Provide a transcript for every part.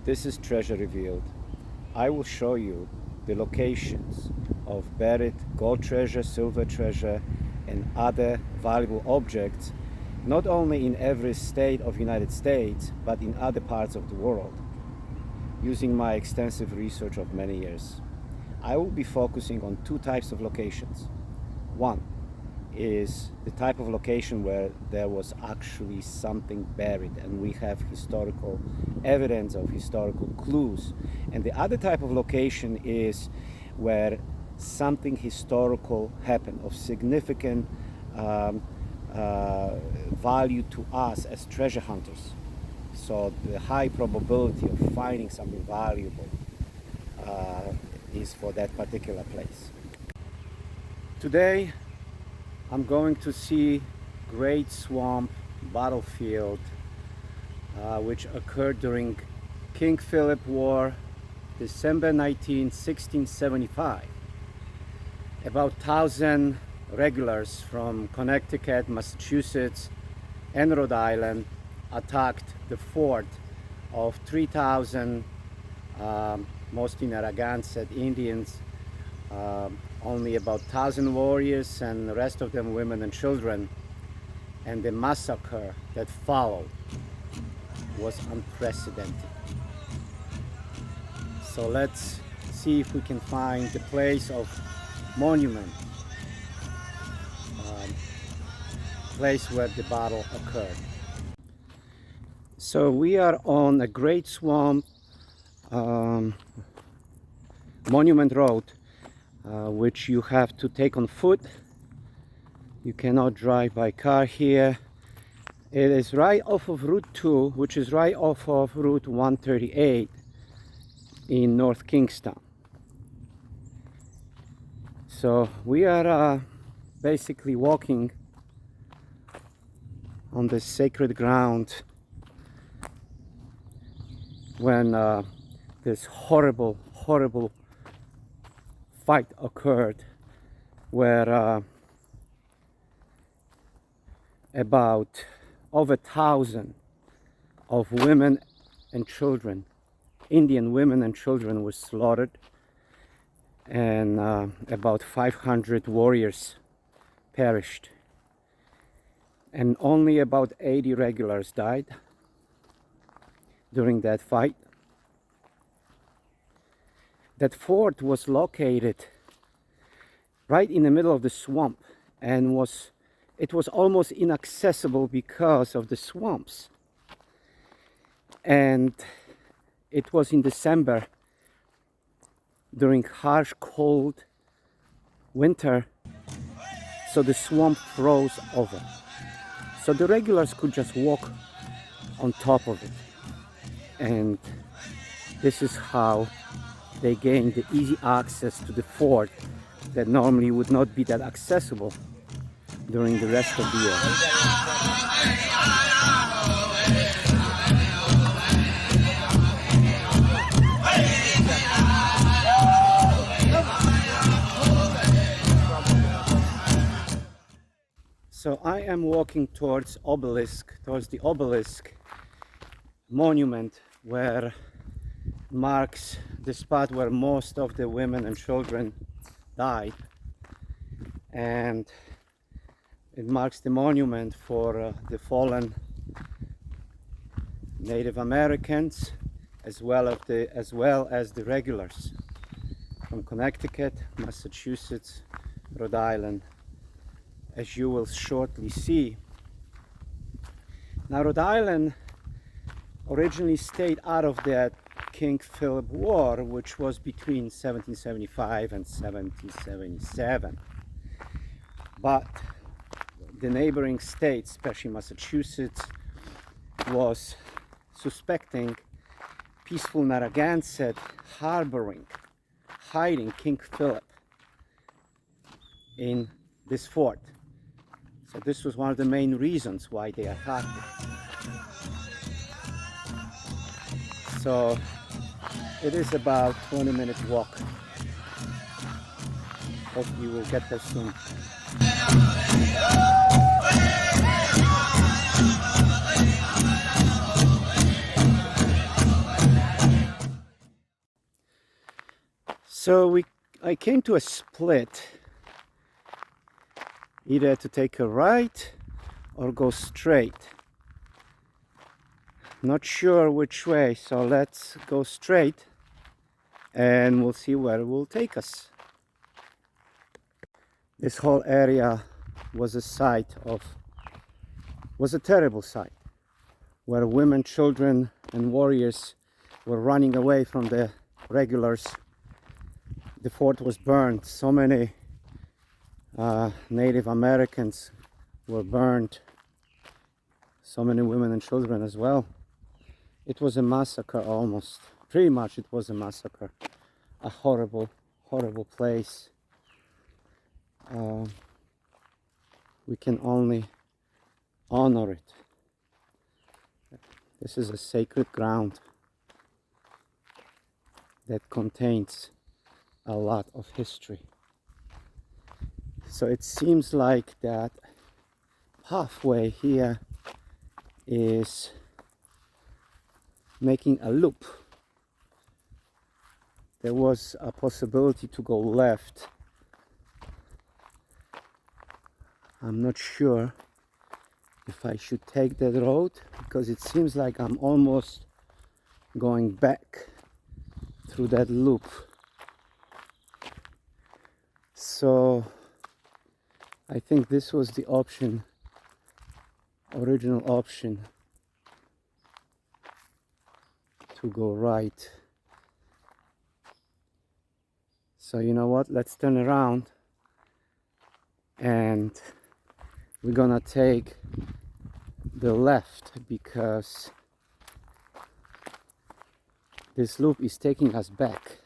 This is Treasure Revealed. I will show you the locations of buried gold treasure, silver treasure, and other valuable objects, not only in every state of United States, but in other parts of the world, using my extensive research of many years. I will be focusing on two types of locations. One is the type of location where there was actually something buried and we have historical evidence of historical clues. And the other type of location is where something historical happened of significant value to us as treasure hunters. So the high probability of finding something valuable is for that particular place. Today I'm going to see Great Swamp Battlefield, which occurred during King Philip War, December 19, 1675. About 1,000 regulars from Connecticut, Massachusetts, and Rhode Island attacked the fort of 3,000, mostly Narragansett Indians, only about 1,000 warriors, and the rest of them women and children. And the massacre that followed was unprecedented. So let's see if we can find the place of monument, place where the battle occurred. So we are on a Great Swamp Monument Road, which you have to take on foot. You cannot drive by car here. It is right off of Route 2, which is right off of Route 138 in North Kingstown. So we are basically walking on the sacred ground when this horrible fight occurred, where about over 1,000 of women and children, Indian women and children, were slaughtered, and about 500 warriors perished, and only about 80 regulars died during that fight. That fort was located right in the middle of the swamp, and it was almost inaccessible because of the swamps. And it was in December, during harsh cold winter, so the swamp froze over. So the regulars could just walk on top of it. And this is how they gained the easy access to the fort that normally would not be that accessible during the rest of the year. So I am walking towards the obelisk monument, where marks the spot where most of the women and children died, and it marks the monument for the fallen Native Americans, as well as the regulars from Connecticut, Massachusetts, Rhode Island, as you will shortly see. Now, Rhode Island originally stayed out of that King Philip War, which was between 1775 and 1777. But the neighboring states, especially Massachusetts, was suspecting peaceful Narragansett hiding King Philip in this fort. So this was one of the main reasons why they attacked it. So it is about 20-minute walk. Hope you will get there soon. So I came to a split, either to take a right or go straight. Not sure which way, so let's go straight and we'll see where it will take us. This whole area was a terrible sight, where women, children and warriors were running away from the regulars. The fort was burned. So many Native Americans were burned. So many women and children as well. It was a massacre almost. Pretty much it was a massacre. A horrible, horrible place. We can only honor it. This is a sacred ground that contains a lot of history. So it seems like that pathway here is making a loop. There was a possibility to go left. I'm not sure if I should take that road, because it seems like I'm almost going back through that loop. So I think this was the original option, to go right. So you know what, let's turn around and we're gonna take the left, because this loop is taking us back.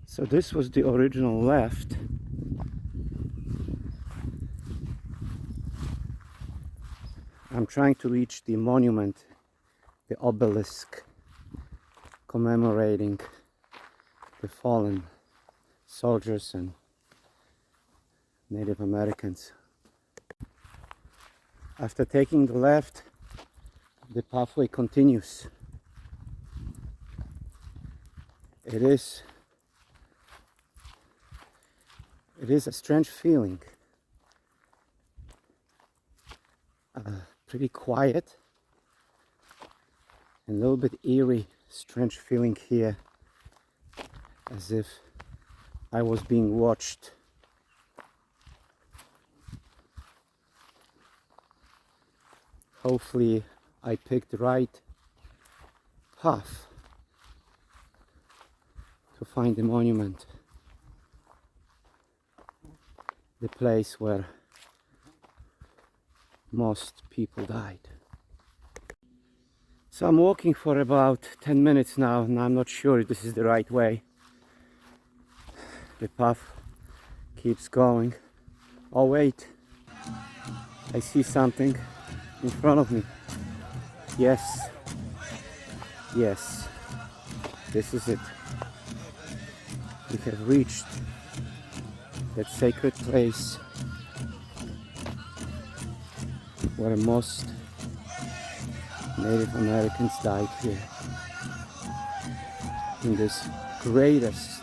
So this was the original left. I'm trying to reach the monument, the obelisk, commemorating the fallen soldiers and Native Americans. After taking the left, the pathway continues. It is a strange feeling. Pretty quiet and a little bit eerie, strange feeling here, as if I was being watched. Hopefully I picked the right path to find the monument, the place where most people died. So I'm walking for about 10 minutes now, and I'm not sure if this is the right way. The path keeps going. Oh wait, I see something in front of me. Yes, this is it. We have reached that sacred place where most Native Americans died here, in this greatest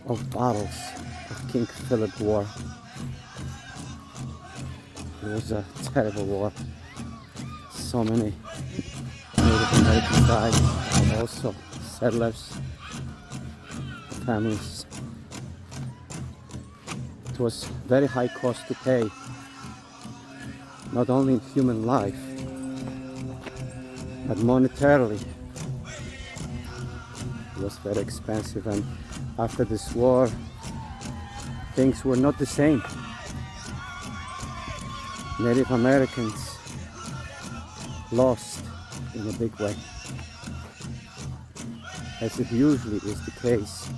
of battles of King Philip War. It was a terrible war. So many Native Americans died, and also settlers, families. It was very high cost to pay, not only in human life, but monetarily. It was very expensive, and after this war, things were not the same. Native Americans lost in a big way, as it usually is the case.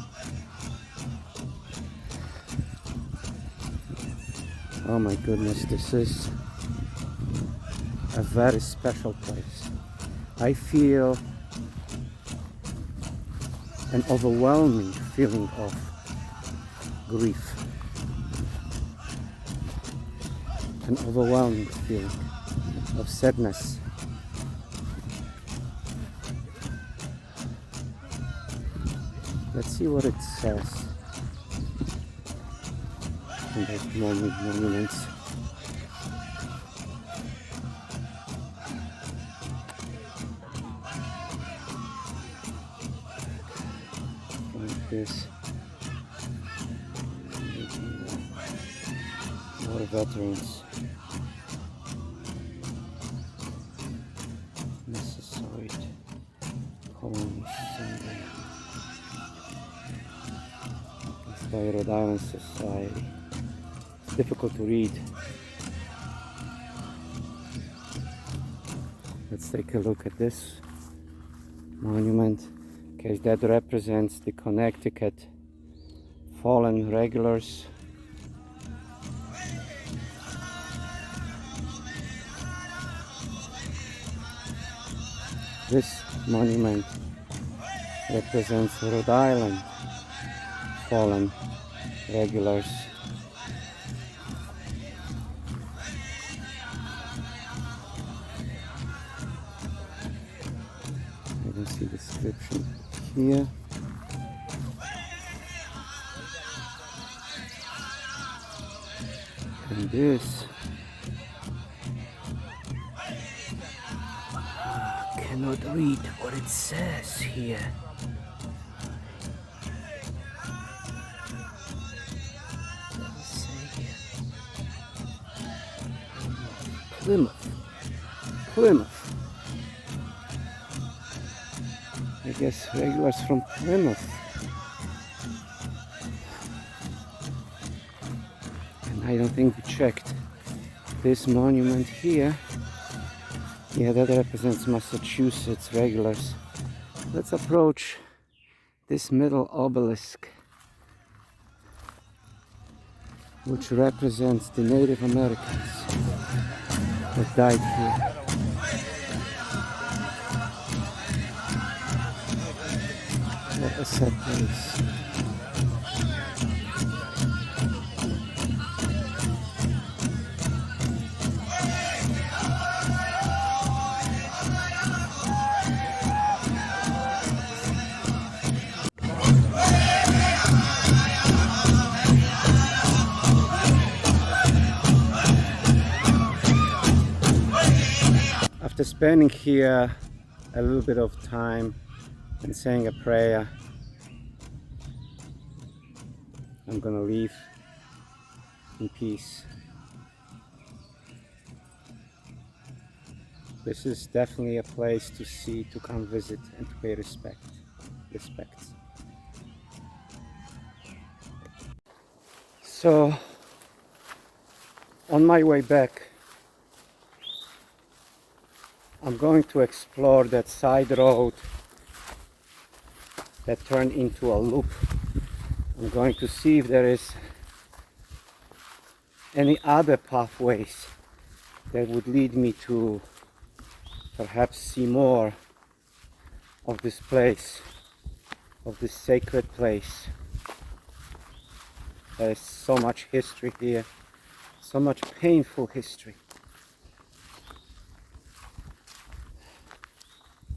Oh my goodness, this is a very special place. I feel an overwhelming feeling of grief, an overwhelming feeling of sadness. Let's see what it says in those monuments. Like this. War veterans. Necessary colony Sunday. It's by Rhode Island Society. It's difficult to read. Let's take a look at this monument. Okay, that represents the Connecticut fallen regulars. This monument represents Rhode Island fallen regulars. I don't see description here. And this cannot read what it says here. What does it say here? Plymouth. I guess regulars from Plymouth. And I don't think we checked this monument here. Yeah, that represents Massachusetts regulars. Let's approach this middle obelisk, which represents the Native Americans that died here. What a sad place. After spending here a little bit of time and saying a prayer, I'm gonna leave in peace. This is definitely a place to see, to come visit and to pay respect. So on my way back, I'm going to explore that side road that turned into a loop. I'm going to see if there is any other pathways that would lead me to perhaps see more of this place, of this sacred place. There is so much history here, so much painful history.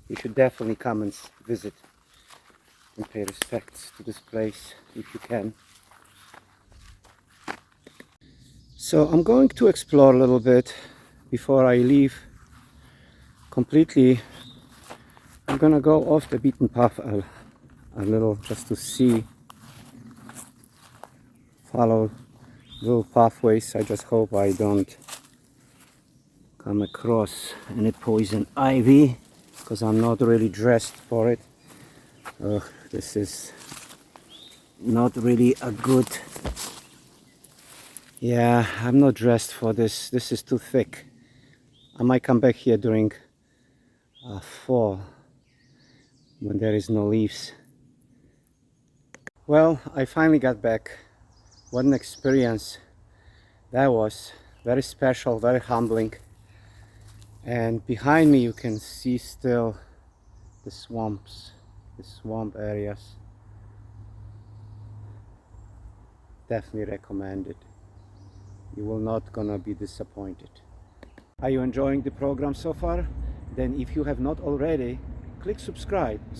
You should definitely come and visit and pay respects to this place if you can. So I'm going to explore a little bit before I leave completely. I'm gonna go off the beaten path a little, just to see, follow little pathways. I just hope I don't come across any poison ivy, because I'm not really dressed for it. This is not really a good... Yeah, I'm not dressed for this. This is too thick. I might come back here during fall, when there is no leaves. Well, I finally got back. What an experience that was. Very special, very humbling. And behind me you can see still the swamps, the swamp areas. Definitely recommend it. You will not gonna be disappointed. Are you enjoying the program so far? Then if you have not already, click subscribe